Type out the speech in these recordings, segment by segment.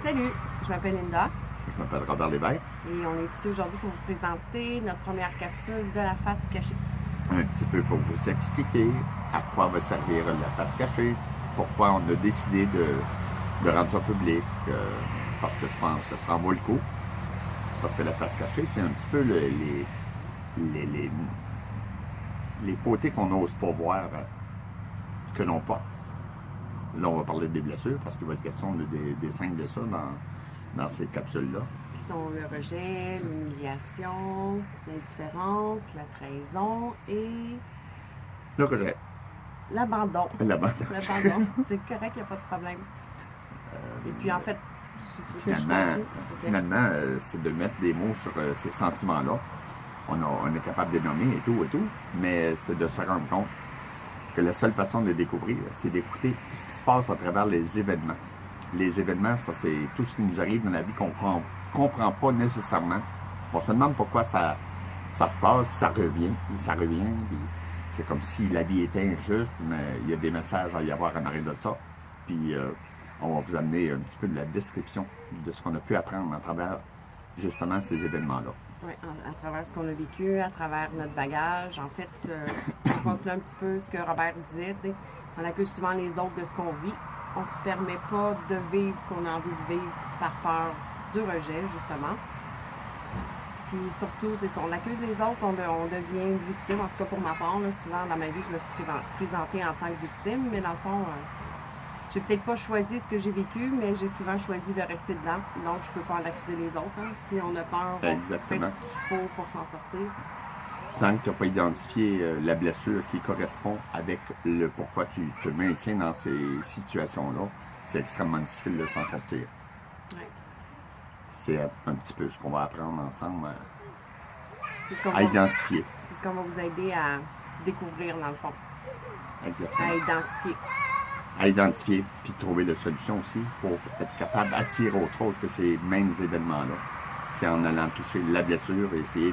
Salut, je m'appelle Linda Je m'appelle Robert Lévesque. et on est ici aujourd'hui pour vous présenter notre première capsule de la face cachée. Un petit peu pour vous expliquer à quoi va servir la face cachée, pourquoi on a décidé de rendre ça public, parce que je pense que ça en vaut le coup. Parce que la face cachée, c'est un petit peu les côtés qu'on n'ose pas voir, que l'on porte. Là, on va parler des blessures, parce qu'il va être question des 5 blessures dans ces capsules-là. Qui sont le rejet, l'humiliation, l'indifférence, la trahison et Le rejet, l'abandon. l'abandon. L'abandon, c'est correct, il n'y a pas de problème. Et puis en fait, si tu veux que je continue, Finalement, c'est de mettre des mots sur ces sentiments-là. On est capable de les nommer et tout, mais c'est de se rendre compte que la seule façon de les découvrir, c'est d'écouter ce qui se passe à travers les événements. Les événements, ça, c'est tout ce qui nous arrive dans la vie qu'on ne comprend pas nécessairement. On se demande pourquoi ça se passe, puis ça revient, puis c'est comme si la vie était injuste, mais il y a des messages à y avoir en arrière de ça. Puis on va vous amener un petit peu de la description de ce qu'on a pu apprendre à travers justement ces événements-là. oui, à travers ce qu'on a vécu, à travers notre bagage. En fait, on continue un petit peu ce que Robert disait, tu sais, on accuse souvent les autres de ce qu'on vit. On ne se permet pas de vivre ce qu'on a envie de vivre par peur du rejet, justement. Puis surtout, c'est ça, on accuse les autres, on devient victime. En tout cas, pour ma part, là, souvent dans ma vie, je me suis présentée en tant que victime, mais dans le fond, j'ai peut-être pas choisi ce que j'ai vécu, mais j'ai souvent choisi de rester dedans. Donc, je peux pas en accuser les autres. Hein. Si on a peur, on fait ce Exactement. qu'il faut pour s'en sortir. Tant que tu n'as pas identifié la blessure qui correspond avec le pourquoi tu te maintiens dans ces situations-là, c'est extrêmement difficile de s'en sortir. Ouais. C'est un petit peu ce qu'on va apprendre ensemble C'est ce qu'on à va, identifier. c'est ce qu'on va vous aider à découvrir, dans le fond. Exactement. À identifier. À identifier, puis trouver la solution aussi pour être capable d'attirer autre chose que ces mêmes événements-là. C'est en allant toucher la blessure et essayer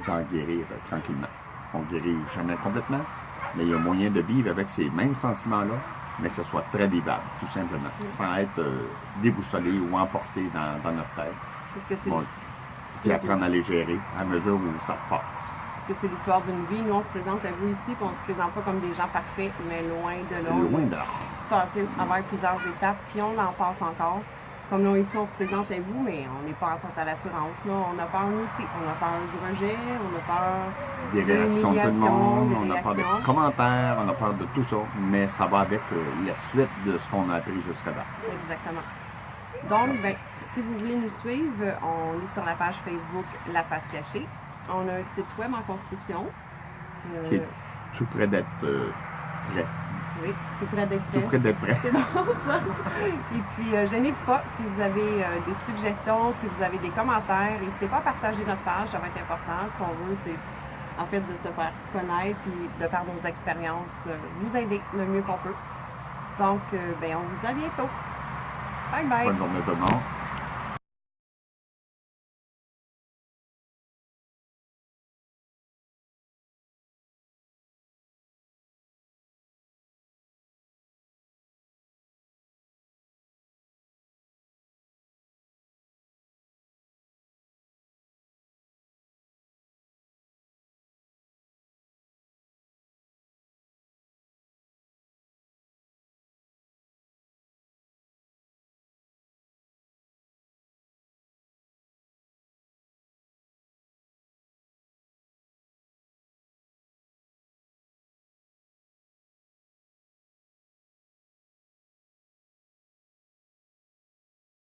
d'en guérir tranquillement. On ne guérit jamais complètement, mais il y a moyen de vivre avec ces mêmes sentiments-là, mais que ce soit très vivable, tout simplement, sans être déboussolé ou emporté dans notre tête. Parce que c'est Bon, puis apprendre à les gérer à mesure où ça se passe. Parce que c'est l'histoire d'une vie. Nous, on se présente à vous ici, puis on se présente pas comme des gens parfaits, mais loin de là. Loin de là. Passer à travers plusieurs étapes, puis on en passe encore. Comme nous, ici, on se présente à vous, mais on n'est pas en totale assurance. Là. On a peur, nous aussi. On a peur du rejet, on a peur Des réactions de tout le monde, on a peur réactions. des commentaires, on a peur de tout ça, mais ça va avec la suite de ce qu'on a appris jusqu'à date. Exactement. Donc, ben, si vous voulez nous suivre, on est sur la page Facebook La Face Cachée. On a un site web en construction. Qui est tout près d'être prêt. Oui, tout près d'être prêt. Tout près d'être prêt. C'est bon, ça. Et puis, gênez-vous pas, si vous avez des suggestions, si vous avez des commentaires, n'hésitez pas à partager notre page, ça va être important. Ce qu'on veut, c'est en fait de se faire connaître, puis de par nos expériences, vous aider le mieux qu'on peut. Donc, ben, on vous dit à bientôt. Bye bye! Bonne journée tout le monde.